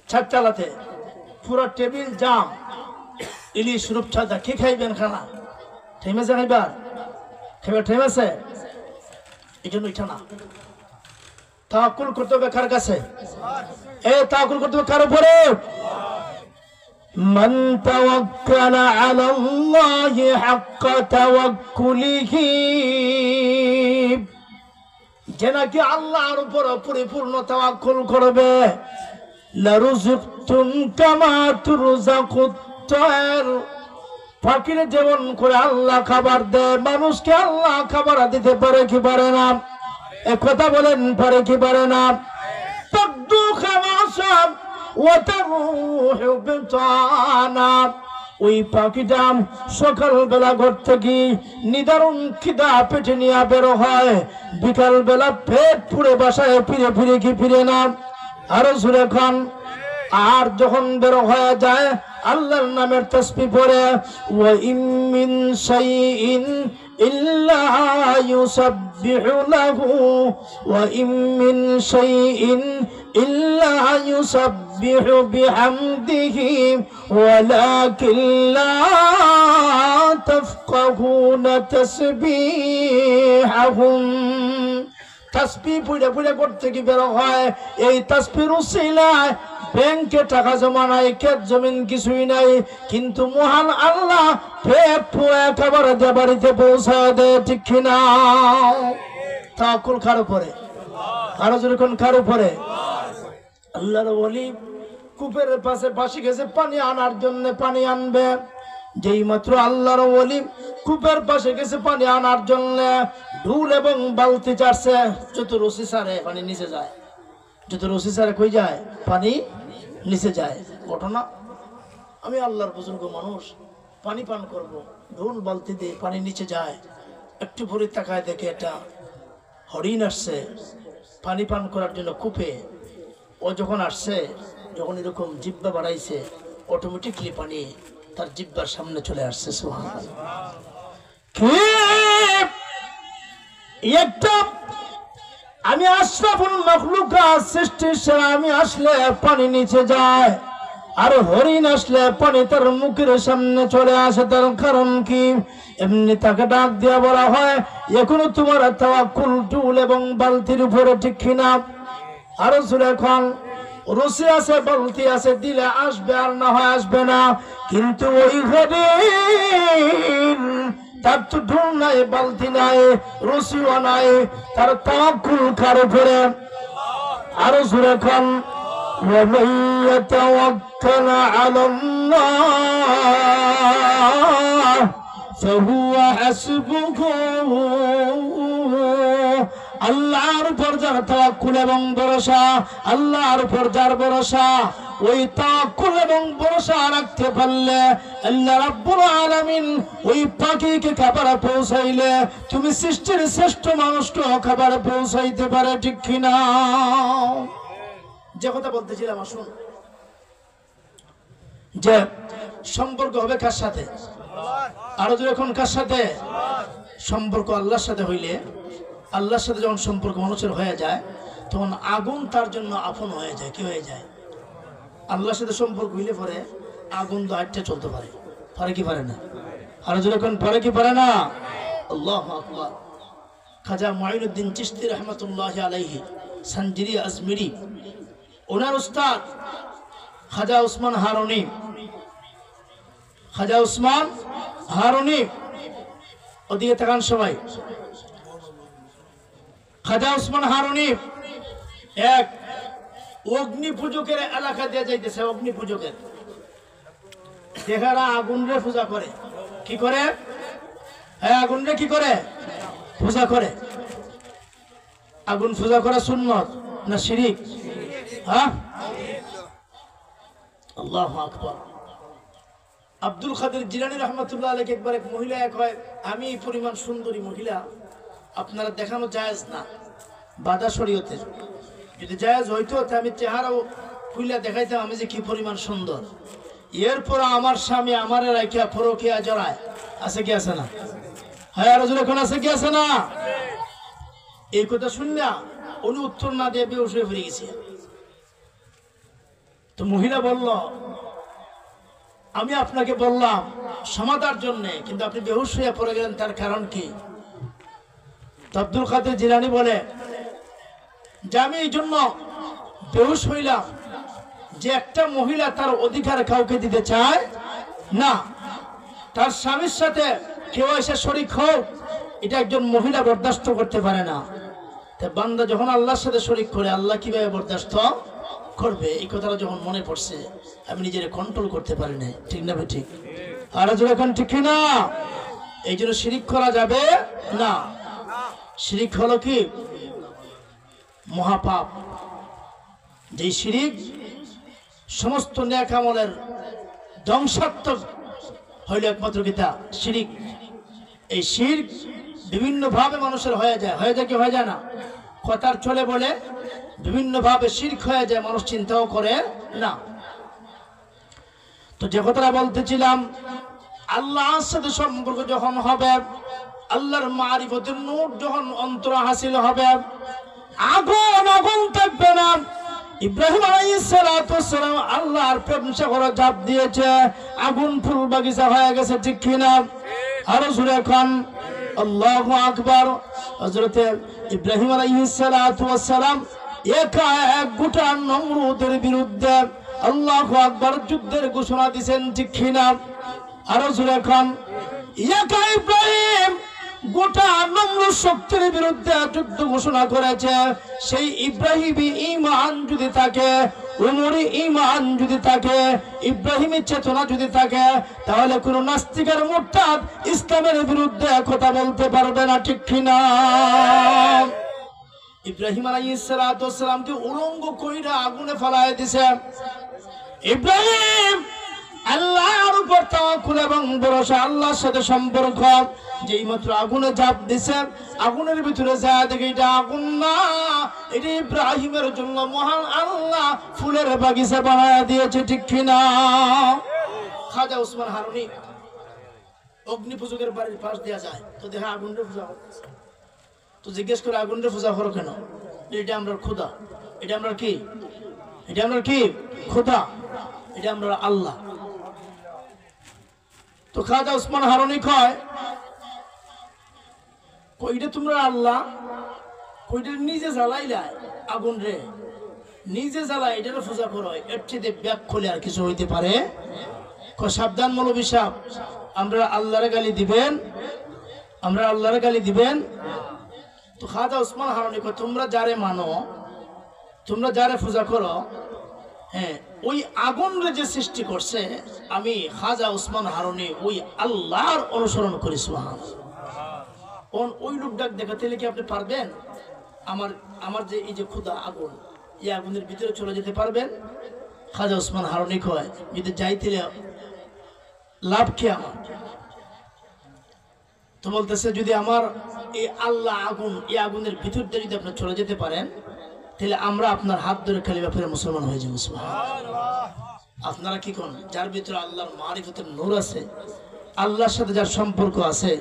চারটালাতে পুরো টেবিল জাম, ইলিশ রূপচাঁদা। কি খাইবেন খানা? ঠেম আছে খাইবার? খাইবার ঠেম আছে? এই জন্য এটা না, তাওয়াক্কুল করতে হবে কার কাছে? তাওয়াক্কুল করতে হবে কার উপরে? মান তাওয়াক্কালা আলাল্লাহি হাক্কা তাওয়াক্কুলিহি, যে নাকি আল্লাহর উপর পরিপূর্ণ তাওয়াক্কুল করবে, লারুযিকতুম কামা তুরযাকুত তায়র, পাখিরে যেমন করে আল্লাহ খাবার দেয়, মানুষকে আল্লাহ খাবার দিতে পারে কি পারে না? এ কথা বলেন, পারে কি পারে না? তাকদু খামাসাব ওয়া তারুহু বিতানা, ওই পাখিটা সকালবেলা ঘর থেকে নিদারুণ খিদা পেটে নিয়ে বের হয়, বিকাল বেলা পেট পুড়ে বাসায় ফিরে ফিরে কি ফিরে না? আরো জোরে খান। আর যখন বের হয়ে যায় আল্লাহর নামের তাসবিহ পড়ে, ওয়া ইম মিন শাইইন ইল্লা ইউসাব্বিহু লাহু ওয়া ইম মিন শাইইন ইল্লা ইউসাব্বিহু বিহামদিহি ওয়ালাকিন লা তাফকাহুনা তাসবিহাহুম। তাসবিহ পড়ে পড়ে করতে কি বের হয়, এই তাসবিহর উসিলায় ব্যাংকে টাকা জমা নাই, ক্ষেত জমিন কিছুই নাই, কিন্তু মহান আল্লাহ পেট পুরে খাবার দিয়ে বাড়িতে পৌঁছায় দেয়, ঠিক কিনা? তাওয়াক্কুল কার উপরে? আরো যখন কার উপরে? আল্লাহর ওলি কূপের পাশে বাসি গেছে পানি আনার জন্য, পানি আনবে। যেই মাত্র আল্লাহর ওলি কূপের পাশে গেছে পানি আনার জন্য, ঢুল এবং বালতি চারছে, যত রশি সারে পানি নিচে যায়, যত রশি সারে কই যায় পানি নিচে যায়। ঘটনা, আমি আল্লাহর বুজুর্গ মানুষ, পানি পান করব, ঢুল বালতি দিয়ে পানি নিচে যায়, একটু ভরে তাকায় দেখে এটা হরিণ আসছে পানি পান করার জন্য কূপে। ও যখন আসছে, যখন এরকম জিব্বা বাড়াইছে, অটোমেটিকলি পানি তার জিব্বার সামনে চলে আসছে। একটা আমি আশরাফুল মাখলুকাত সৃষ্টির সেরা, আমি আসলে পানি নিচে যায়, আর হরিণ আসলে পানি তার মুখের সামনে চলে আসে। তার কারণ কি? এমনি তাকে ডাক দিয়া বলা হয়, এখনো তোমার তাওয়াক্কুল ঢুল এবং বালতির উপরে, ঠিক কিনা? আরো জোরে এখন রশি আছে, বালতি আছে, দিলে আসবে আর না হয় আসবে না। কিন্তু ওই হরিণ, তার তো ঢুল নাই, বালতি নাই, রশিও নাই, তার তাওয়াক্কুল কার উপরে? আরো জোরে এখন ومن يتوكل على الله فهو حسبه। আল্লাহর উপর যার তাওয়াক্কুল এবং ভরসা, আল্লাহর উপর যার ভরসা, ওই তাওয়াক্কুল এবং ভরসা রাখতে পারলে আল্লাহ রাব্বুল আলামিন ওই পাখিকে খাবার পৌঁছাইলে তুমি সৃষ্টির শ্রেষ্ঠ মানুষকে খাবার পৌঁছাইতে পারে, ঠিক কিনা? যে কথা বলতেছিলাম, আসুন, যে সম্পর্ক হবে কার সাথে? আরো যখন কার সাথে? সম্পর্ক আল্লাহর সাথে হইলে, আল্লাহর সাথে যখন সম্পর্ক মানুষের হয়ে যায়, তখন আগুন তার জন্য আপন হয়ে যায়। কি হয়ে যায়? আল্লাহর সাথে সম্পর্ক হইলে পরে আগুন তো আটটা চলতে পারে, পারে কি পারে না? আরো যখন পারে কি পারে না? আল্লাহু আকবার। খাজা মুঈনুদ্দিন চিশতি রহমাতুল্লাহি আলাইহি সানজিরি আজমিরি, ওনার উস্তাদ খাজা উসমান হারুনি, খাজা উসমান হারুনি, ওদিকে তাকান সবাই। খাজা উসমান হারুনি এক অগ্নি পূজকের এলাকা দিয়ে যাইতেছে, অগ্নি পূজকের দেখারা আগুনরে পূজা করে। কি করে? হ্যাঁ, আগুনরে কি করে? পূজা করে। আগুন পূজা করা সুন্নত না শিরিক? হ্যাঁ, আল্লাহু আকবার। আব্দুল কাদের জিলানী রহমাতুল্লাহ আলাইহি একবার এক মহিলা এক হয়, আমি এই পরিমাণ সুন্দরী মহিলা আপনারা দেখানো জায়েজ না, বাদা শরীয়তের। যদি জায়েজ হইতো তা আমি চেহারাও খুইলা দেখাইতাম আমি যে কি পরিমাণ সুন্দর। এরপর আমার স্বামী আমারে রাখিয়া পরকিয়া জড়ায়, আছে কি আছে না? হ্যাঁ, আরো যখন আছে কি আছে না? এই কথা শুননা উনি উত্তর না দিয়ে বেহুশ হয়ে ফিরে গেছে। তো মহিলা বলল, আমি আপনাকে বললাম সমাধার জন্য, কিন্তু আপনি বেহুশ হয়ে পড়ে গেলেন, তার কারণ কি? আব্দুল কাদের জিলানী বলে যে আমি এই জন্য বেহুশ হইলাম যে একটা মহিলা তার অধিকার কাউকে দিতে চায় না, তার স্বামীর সাথে কেউ এসে শরীক হোক, এটা একজন মহিলা বরদাস্ত করতে পারে না। বান্দা যখন আল্লাহর সাথে শরীক করে, আল্লাহ কিভাবে বরদাস্ত করবে? এই কথাটা যখন মনে পড়ছে, আমি নিজের কন্ট্রোল করতে পারি না। ঠিক না? ঠিক। আর এখন ঠিক না? এই জন্য শিরিক করা যাবে না। শিরিক হলো কি? মহাপাপ। যে শিরিক সমস্ত নেক আমলের ধ্বংসাত্মক হইল একমাত্র কিতা শিরিক। এই শিরক বিভিন্ন ভাবে মানুষের হয়ে যায় কি হয়ে যায় না? কথার চলে বলে বিভিন্ন ভাবে শিরক হয়ে যায়, মানুষ চিন্তাও করে না। তো যে কথাটা বলতেছিলাম, আল্লাহর সাথে সম্পর্ক যখন হবে, আল্লাহর মারিফতের নূর যখন অন্তর হাসিল হবে, আগুন থাকবে না। ইব্রাহিম আলাইহিস সালাতু ওয়াস সালাম আল্লাহর প্রেম সাগরে ঝাঁপ দিয়েছে, আগুন ফুল বাগিচা হয়ে গেছে, ঠিক কিনা? আরো জোরে এখন আল্লাহু আকবার। হযরত ইব্রাহিম আলাইহিস সালাতু ওয়াস সালাম একা এক গোটা নমরুদের বিরুদ্ধে আল্লাহু আকবার যুদ্ধের ঘোষণা দিয়েছেন, ঠিক কিনা? আরো জোরে এখন একা ইব্রাহিম গোটা নমরুদ শক্তির বিরুদ্ধে যুদ্ধ ঘোষণা করেছে। সেই ইব্রাহিমী ঈমান যদি থাকে, উমরি ঈমান যদি থাকে, ইব্রাহিমী চেতনা যদি থাকে, তাহলে কোন নাস্তিকের মুরতাদ ইসলামের বিরুদ্ধে কথা বলতে পারবে না, ঠিক কিনা? ইব্রাহিম আলাইহিস সালাতু ওয়াস সালামকে উলঙ্গ কইরা আগুনে ফেলায় দিয়েছে। ইব্রাহিম আল্লাহর উপর তাওয়াক্কুল এবং ভরসা, আল্লাহর সাথে সম্পর্ক, যেই মাত্র আগুনে ঝাঁপ দিছে, আগুনের ভিতরে যায় দেখে এটা আগুন না, এটা ইব্রাহিমের জন্য মহান আল্লাহ ফুলের বাগিচা বানায় দিয়েছে, ঠিক কিনা? খাজা উসমান হারুনি অগ্নি পূজকের বাড়ির পাশ দেওয়া যায়, তো দেখা আগুনের পূজা করতেছে। তো জিজ্ঞেস করে আগুনের পূজা করো কেন? এটা আমরা খোদা, এটা আমরা কি, এটা আমরা কি খোদা, এটা আমরা আল্লাহ। তো খাজা উসমান হারুনি কয়, কইটা তোমরা আল্লাহ, কইটা নিজে জ্বালাইলা আগুন রে, নিজে জ্বালাই এটার পূজা করো, এর চেয়ে ব্যাগ খুলে আর কিছু হইতে পারে? সাবধান মৌলবী সাহেব, আমরা আল্লাহর গালি দিবেন, আমরা আল্লাহর গালি দিবেন। তো খাজা উসমান হারুনি কয়, তোমরা যারে মানো, তোমরা যারে পূজা করো, হ্যাঁ ওই আগুন রে যে সৃষ্টি করছে, আমি খাজা উসমান হারুনি ওই আল্লাহর অনুসরণ করি। সুবহানাল্লাহ। ওই লোক ডাক দেখাতে কি আপনি পারবেন? আমার যে এই যে খুদা আগুন, এই আগুনের ভিতরে চলে যেতে পারবেন? খাজা উসমান হারুনি কয়, যদি যাইতে লাভ কি আমার? তো বলতেছে, যদি আমার এই আল্লাহ আগুন, এই আগুনের ভিতর দিয়ে যদি আপনি চলে যেতে পারেন, তাহলে আমরা আপনার হাত ধরে কালিমা পড়ে মুসলমান হয়ে যাবো। সুবহানাল্লাহ। আপনারা কি করেন? যার ভিতরে আল্লাহর মারিফতের নূর আছে, আল্লাহর সাথে যার সম্পর্ক আছে,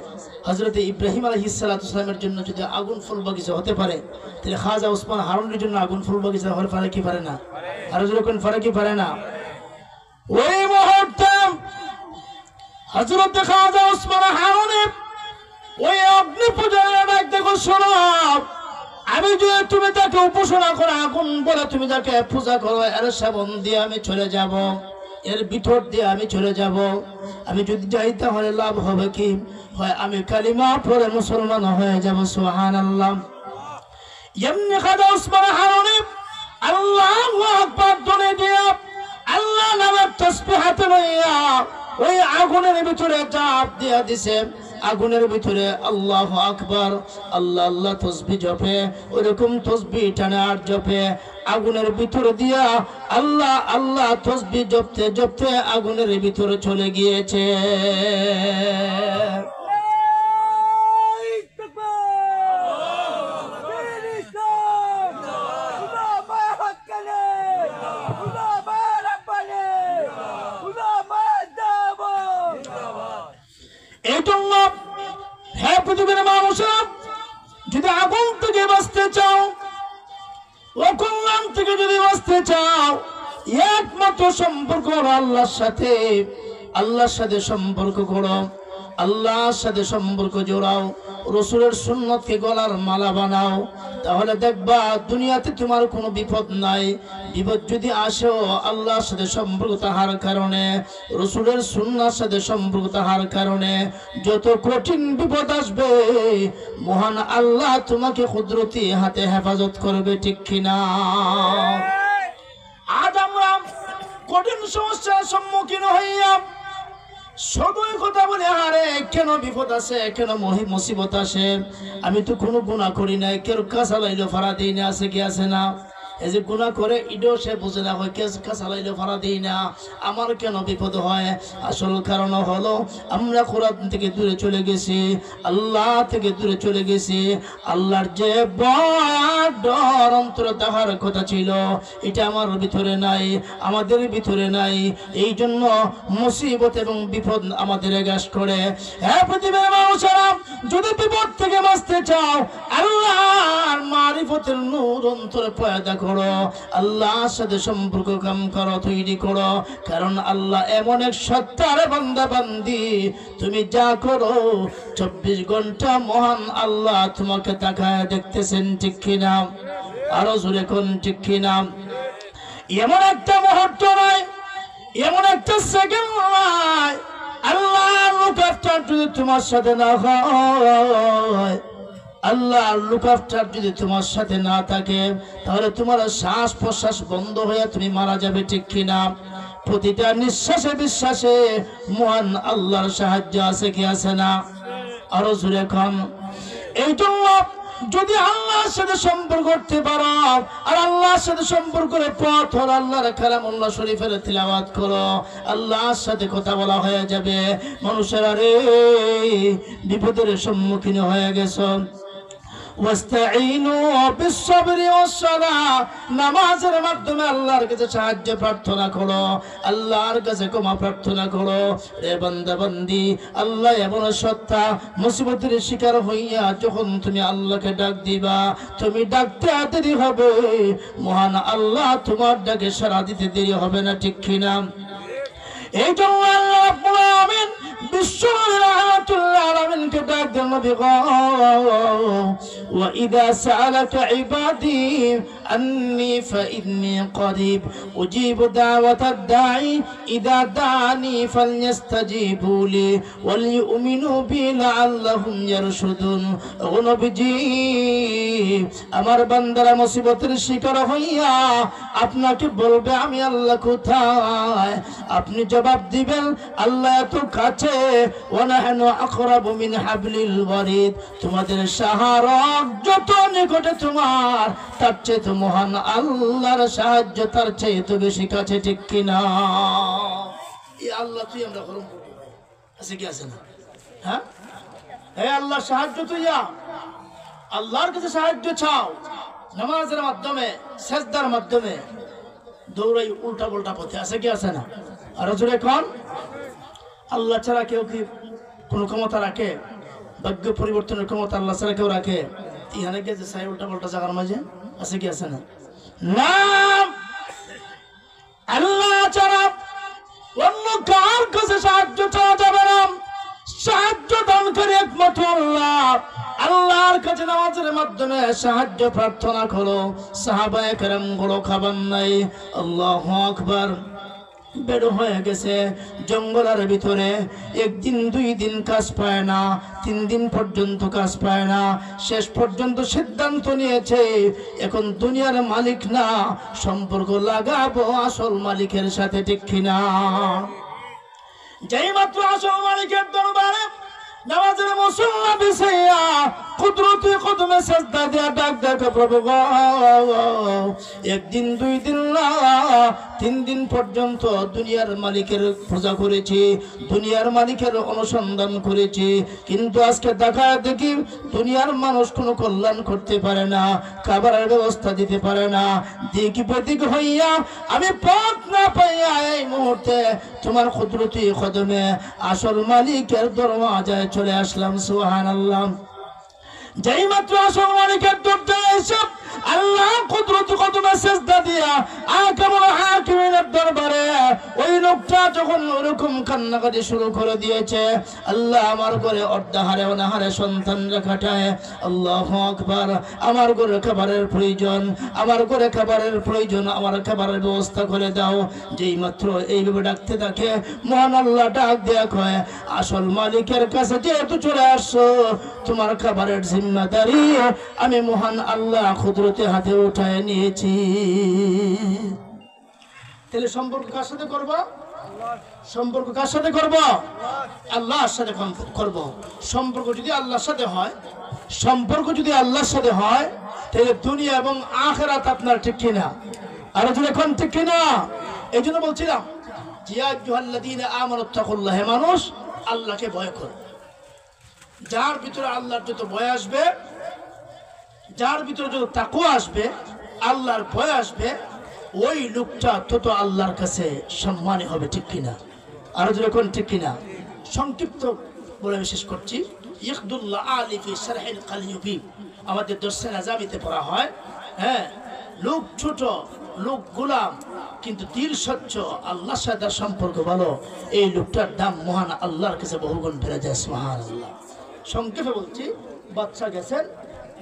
হযরত ইব্রাহিম আলাইহিস সালাতু ওয়াস সালামের জন্য যদি আগুন ফুল বাগিচা হতে পারে, তাহলে খাজা উসমান হারুনির জন্য আগুন ফুল বাগিচা হতে পারে কি পারে না? আর যখন পারে কি পারে না? ওই মুহূর্তে হযরত খাজা উসমান হারুনি ওই অগ্নি পূজার ডাক দেখো, শোনো, আমি যদি তুমি তাকে উপাসনা করো, আগুন বলে তুমি তাকে পূজা করো, এর সেবন দিয়ে আমি চলে যাব, এর ভিতর দিয়ে আমি চলে যাব। আমি যদি যাই তাহলে লাভ হবে কি? হয় আমি কালিমা পড়ে মুসলমান হয়ে যাব। সুবহানাল্লাহ। এমনি খাজা উসমান হারুনি আল্লাহু আকবার ধ্বনি দিয়া আল্লাহ নামের তাসবিহ হাতে লইয়া ওই আগুনের ভিতরে ঝাঁপ দিয়া দিছে। আগুনের ভিতরে আল্লাহু আকবার, আল্লাহ আল্লাহ তাসবিহ জপে, ওইরকম তাসবিহ টানে আর জপে, আগুনের ভিতরে দিয়া আল্লাহ আল্লাহ তাসবিহ জপতে জপতে আগুনের ভিতরে চলে গিয়েছে। যদি আগুন থেকে বাঁচতে চাও, অকল্যাণ থেকে যদি বাঁচতে চাও, একমাত্র সম্পর্ক আল্লাহর সাথে, আল্লাহর সাথে সম্পর্ক করো, আল্লাহর সাথে সম্পর্ক জোড়াও, রাসূলের সুন্নতকে গলার মালা বানাও, তাহলে দেখবা দুনিয়াতে তোমার কোনো বিপদ নাই। বিপদ যদি আসেও আল্লাহর সাথে সম্পর্ক তাহার কারণে, রাসূলের সুন্নাহর সাথে সম্পর্ক তাহার কারণে, যত কঠিন বিপদ আসবে মহান আল্লাহ তোমাকে কুদরতি হাতে হেফাজত করবে, ঠিক কিনা? আজ আমরা কঠিন সমস্যার সম্মুখীন হইয়া সদয় কথা বলে আরে কেন বিপদ আছে, কেন মুসিবত আসে, আমি তো কোনো গুনাহ করি নাই, কেউ কাঁচা লাইলো ফাড়া দিই না, আছে কি আছে না? এই যে গুনাহ করে ইডো সে বুঝে না, হয় কাঁচা লাইলো ফাড়া দিই না, আমার কেন বিপদ হয়? আসল কারণ হলো আমরা কোরআন থেকে দূরে চলে গেছি, আল্লাহ থেকে দূরে চলে গেছি। আল্লাহর যে ভয় ডর অন্তরে দেখার কথা ছিল এটা আমার ভিতরে নাই, আমাদের ভিতরে নাই। এই জন্য মুসিবত এবং বিপদ আমাদের গ্রাস করে। হ্যাঁ পৃথিবীর মানুষেরা, যদি বিপদ থেকে বাঁচতে চাও আল্লাহর মারিফতের নূর অন্তরে পয়দা করো, আল্লাহর সাথে সম্পর্ক কাম করো, তৈরি করো। কারণ আল্লাহ এমন এক সত্তার বান্দা বান্দি, তুমি যা করো 24 ঘন্টা মহান আল্লাহ তোমাকে তাকায় দেখতেছেন, ঠিক কিনা? আরো জোরে কোন ঠিক কিনা? এমন একটা মুহূর্ত নয়, এমন একটা সেকেন্ড নয়, আল্লাহর লুক আফটার যদি তোমার সাথে না হয়, আল্লাহর লুক আফটার যদি তোমার সাথে না থাকে, তাহলে তোমার শ্বাস প্রশ্বাস বন্ধ হয়ে তুমি মারা যাবে, ঠিক কিনা? প্রতিটা নিঃশ্বাসে বিশ্বাসে মহান আল্লাহর সাহায্য আছে কি আছে না? আরো জোরে কোন। এই জন্য যদি আল্লাহর সাথে সম্পর্ক করতে পারো, আর আল্লাহর সাথে সম্পর্কের পথ হলো আল্লাহর কালামুল্লাহ শরীফের তিলাওয়াত করো, আল্লাহর সাথে কথা বলা হয়ে যাবে। মানুষেরা রে বিপদের সম্মুখীন হয়ে গেছো, ওয়াস্তাঈনু বিস-সাবরি ওয়াস-সালাহ, নামাজের মাধ্যমে আল্লাহর কাছে সাহায্য প্রার্থনা করো, আল্লাহর কাছে ক্ষমা প্রার্থনা করো। রে বান্দা বান্দি, আল্লাহ এমন সত্তা, মুসিবতের শিকার হইয়া যখন তুমি আল্লাহকে ডাক দিবা, তুমি ডাকতে দেরি হবে, মহান আল্লাহ তোমার ডাকে সাড়া দিতে দেরি হবে না, ঠিক কিনা? এই জন্য আল্লাহ রাব্বুল আলামিন বিশ্বনবীর রাহমাতুল আলামিনকে ডাক দেন, নবী গো, ওয়া ইযা সাআলাকা ইবাদি আন্নী ফাইন্নী করিব উজিবু দাওয়াতাদ দাঈ ইযা দাআনি ফালইস্তাজিবু লি ওয়াল ইউমিনু বি লাআল্লাহুম ইয়ারশুদুন। ও নবীজি, আমার বান্দারা মুসিবতের শিকার হইয়া আপনাকে বলবে আমি আল্লাহ কোথায়, আপনি জবাব দিবেন আল্লাহ এত কাছে, ওয়া নাহনু আকরাবু মিন হাবলিল ওয়ারিদ, তোমাদের সাহায্য যত নিকটে তোমার, তার চেয়ে তো মহান আল্লাহর সাহায্য তার চেয়ে তো বেশি কাছে, ঠিক কিনা? এই আল্লাহ তুই আমরা করম আছে কি আছে না? হ্যাঁ, হে আল্লাহ সাহায্য তুই আল্লাহর কাছে সাহায্য চাও, নামাজের মাধ্যমে, সেজদার মাধ্যমে, দৌড়াই উল্টা পাল্টা পথে, আছে কি আছে না? আরো জোরে কোন। আল্লাহ ছাড়া কেউ কি কোনো ক্ষমতা রাখে? ভাগ্য পরিবর্তনের ক্ষমতা আল্লাহ ছাড়া কেউ রাখে? ইহানে গেছে সাই উল্টা পাল্টা জায়গার মাঝে, আছে কি আছে না? না, আল্লাহ ছাড়া অন্য কার কাছে সাহায্য চাওয়া যাবে না। সাহায্য দানকারী একমাত্র আল্লাহ। আল্লাহর কাছে নামাজের মাধ্যমে সাহায্য প্রার্থনা করো। সাহাবায়ে কেরাম গুলো খাবার নাই, আল্লাহু আকবার, বের হয়ে গেছে জঙ্গলের ভিতরে, একদিন 2 দিন কাজ পায় না, 3 দিন পর্যন্ত কাজ পায় না, শেষ পর্যন্ত সিদ্ধান্ত নিয়েছে এখন দুনিয়ার মালিক না, সম্পর্ক লাগাবো আসল মালিকের সাথে, ঠিক কিনা? যেই মাত্র আসল মালিকের দরবারে নামাজের মুসল্লা বিছাইয়া কুদরতি কদমে সেজদা দিয়া ডাক দেখো, প্রভু গো, 1 দিন 2 দিন না, 3 দিন পর্যন্ত দুনিয়ার মালিকের পূজা করেছি, দুনিয়ার মালিকের অনুসন্ধান করেছি, কিন্তু আজকে দেখা দেখি দুনিয়ার মানুষ কোনো কল্যাণ করতে পারে না, খাবারের ব্যবস্থা দিতে পারে না। দিক বেদিক হইয়া আমি পথ না পাইয়া এই মুহূর্তে তোমার কুদরতি কদমে আসল মালিকের দরওয়াজায় চলে আসলাম। সুবহানাল্লাহ। যেই মাত্র আসল মালিকের দরজায় এসে আল্লাহ কুদরতি কদমে সেজদা দিয়া আকামুল হাকিমের দরবারে ওই লোকটা যখন ওরকম কান্নাকাটি শুরু করে দিয়েছে, আল্লাহ আমার ঘরে অর্ধাহারে অনাহারে সন্তান রাখাটায়, আল্লাহু আকবার, আমার ঘরে খাবারের প্রয়োজন, আমার ঘরে খাবারের প্রয়োজন, আমার খাবারের ব্যবস্থা করে দাও। যেই মাত্র এইভাবে ডাকতে থাকে মহান আল্লাহ ডাক দেয়া কয়, আসল মালিকের কাছে যেহেতু চলে আসছো, তোমার খাবারের জিম্মাদারি আমি মহান আল্লাহ কুদরতে হাতে উঠায় নিয়েছি। তাহলে সম্পর্ক কার সাথে করবো? সম্পর্ক কার সাথে করব? আল্লাহর সাথে করব। সম্পর্ক যদি আল্লাহর সাথে হয়, সম্পর্ক যদি আল্লাহর সাথে হয়, তাহলে দুনিয়া এবং আখিরাত আপনার ঠিক কিনা? আর যদি এখন ঠিক কিনা? এই জন্য বলছিলাম জিয়া আইয়ুহাল্লাযীনা আমানুত্তাকুল্লাহ, হে মানুষ আল্লাহকে ভয় করো। যার ভিতরে আল্লাহর যত ভয় আসবে, যার ভিতরে যত তাকওয়া আসবে, আল্লাহর ভয় আসবে, ওই লোকটা তত আল্লাহর কাছে সম্মানী হবে, ঠিক কিনা? আর যখন ঠিক কিনা? সংক্ষিপ্ত বলে শেষ করছি। ইখদুল্লাহ আলী ফি শারহিল কালিয়ুবি, আমাদের দর্শে নাজামিতে পড়া হয়। হ্যাঁ, লোক ছোট, লোক গোলাম, কিন্তু দিল স্বচ্ছ, আল্লাহর সাথে সম্পর্ক ভালো, এই লোকটার দাম মহান আল্লাহর কাছে বহুগুণ বেড়ে যায়। সুবহানাল্লাহ। সংক্ষেপে বলছি, বাচ্চা গেছেন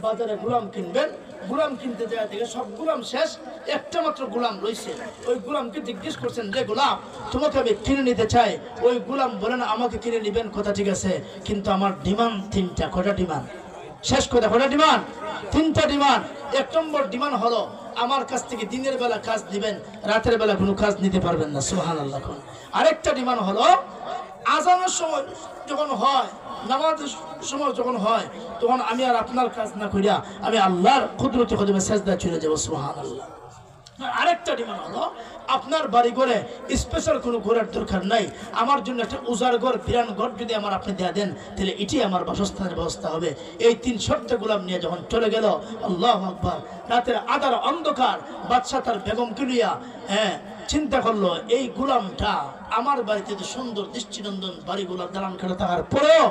বাজারে গোলাম কিনবেন, গোলাম কিনতে যায় দেখে সব গোলাম শেষ, একটা মাত্র গোলাম রয়েছে। ওই গোলামকে জিজ্ঞেস করছেন, যে গোলাম তোমাকে আমি কিনে নিতে চাই। ওই গোলাম বলেন, আমাকে কিনে নিবেন, কথা ঠিক আছে, কিন্তু আমার ডিমান্ড তিনটা। কটা ডিমান্ড? শেষ কথা, কটা ডিমান্ড? তিনটা ডিমান্ড। এক নম্বর ডিমান্ড হলো, আমার কাছ থেকে দিনের বেলা কাজ দিবেন, রাতের বেলা কোনো কাজ নিতে পারবেন না। সুবহানাল্লাহ। আরেকটা ডিমান্ড হলো, আজানের সময় যখন হয়, নামাজের সময় যখন হয়, তখন আমি আর আপনার কাজ না করিয়া আমি আল্লাহর কুদরতি কদমে সেজদায় চলে যাব। সুবহানাল্লাহ। আরেকটা ডিমান্ড হলো, আপনার বাড়ি ঘরে স্পেশাল কোনো ঘরের দরকার নাই, আমার জন্য একটা উজার ঘর, বিরান ঘর যদি আমার আপনি দেয়া দেন, তাহলে এটি আমার বাসস্থানের ব্যবস্থা হবে। এই তিন শর্ত গোলাম নিয়ে যখন চলে গেল, আল্লাহু আকবার, রাতের আধার অন্ধকার, বাদশা তার বেগমকে লইয়া চিন্তা করলো, এই গোলামটা আমার বাড়িতে তো সুন্দর দৃষ্টিনন্দন বাড়িগুলো দালান খেলে থাকার পরেও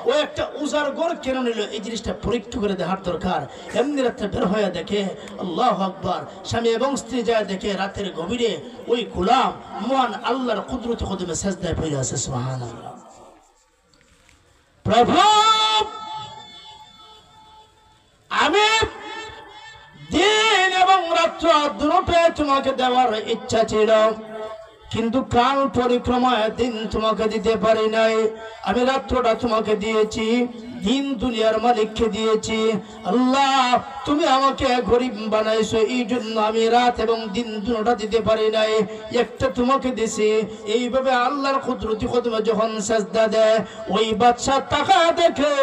ও একটা উজার ঘর কেন নিল, এই জিনিসটা পরীক্ষা করে দেখার দরকার। এমনি রাত্রে বের হয়ে দেখে, আল্লাহু আকবার, স্বামী এবং স্ত্রী যায় দেখে রাতের গভীরে ওই গোলাম মহান আল্লাহর কুদরতি কদমে সেজদায় পড়ে আছে। সুবহানাল্লাহ। প্রভু, আমি দিন এবং রাত্র দুটোই তোমাকে দেওয়ার ইচ্ছা ছিল, কিন্তু কাল পরিক্রমায় দিন তোমাকে দিতে পারি নাই। আমি রাত্রটা তোমাকে দিয়েছি, দিন দুনিয়ার মালিককে দিয়েছি। আল্লাহ, তুমি আমাকে গরিব বানাইছো, এই জন্য আমি রাত এবং দিন দুটোটা দিতে পারি নাই, একটা তোমাকে দিছি। এইভাবে আল্লাহর কুদরতি কদমে যখন সেজদা দেয়, ওই বাদশা টাকা দেখে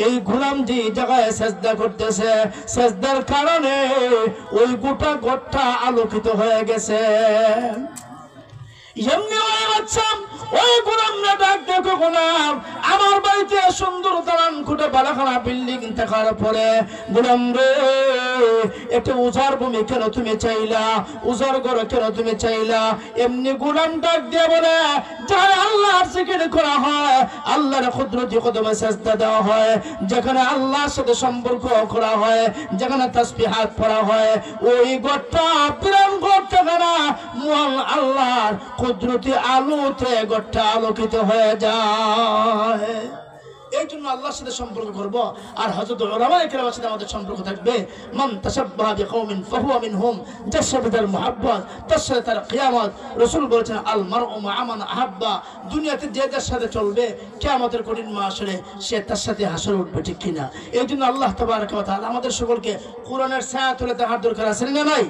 এই গোলাম যে জায়গায় সেজদা করতেছে, সেজদার কারণে ওই গোটা ঘরটা আলোকিত হয়ে গেছে। এমনি ওই বাচ্চা ওই গোলাম না ডাক দেখো, গোলাম আমার বাড়িতে সুন্দর দালান কোঠা বালাখানা বিল্ডিং থাকার পরে, গোলাম রে একটা উজার ভূমি কেন তুমি চাইলা, উজার ঘর কেন তুমি চাইলা? এমনি গোলাম ডাক দিয়ে বলে, যারা আল্লাহর জিকির করা হয়, আল্লাহর কুদরতি কদমে সেজদা দেওয়া হয়, যেখানে আল্লাহর সাথে সম্পর্ক করা হয়, যেখানে তাসবিহাত পড়া হয়, ওই ঘরটা বিরান ঘরটা না মহান আল্লাহর কুদরতি আলোতে ঘরটা আলোকিত হয়ে যায়। এই জন্য আল্লাহর সাথে সম্পর্ক করব। আর হযরত উলামায়ে কেরামের সাথে আমাদের সম্পর্ক থাকবে। মান তাশাব্বাহা বিকওমিন ফাহুয়া মিনহুম, যার সাথে তার মুহাব্বত, তার সাথে তার কিয়ামত। রাসূল বলেছেন, আল মারউ মা'a মান আহাব্বা, দুনিয়াতে যে যার সাথে চলবে, কিয়ামতের কঠিন মাহশরে সে তার সাথে হাসর উঠবে, ঠিক কিনা? এই জন্য আল্লাহ তাবারক ওয়া তাআলা আমাদের সকলকে কোরআনের ছায়া তলে থাকার দরকার আছে না নাই?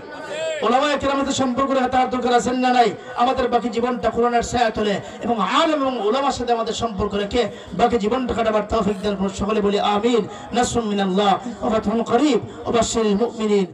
উলামায়ে কেরামের সম্পর্ক রাখা তার দরকার আছে না নাই? আমাদের বাকি জীবনটা কোরআনের ছায়া তলে এবং আলেম এবং উলামার সাথে আমাদের সম্পর্ক রেখে বাকি জীবনটা কাটাবার তৌফিক দান করুন। সকলে বলি আমিন। নাসরুম মিনাল্লাহ ওয়া ফাতহুন করিব ওয়া বাশশিরিল মুমিনিন।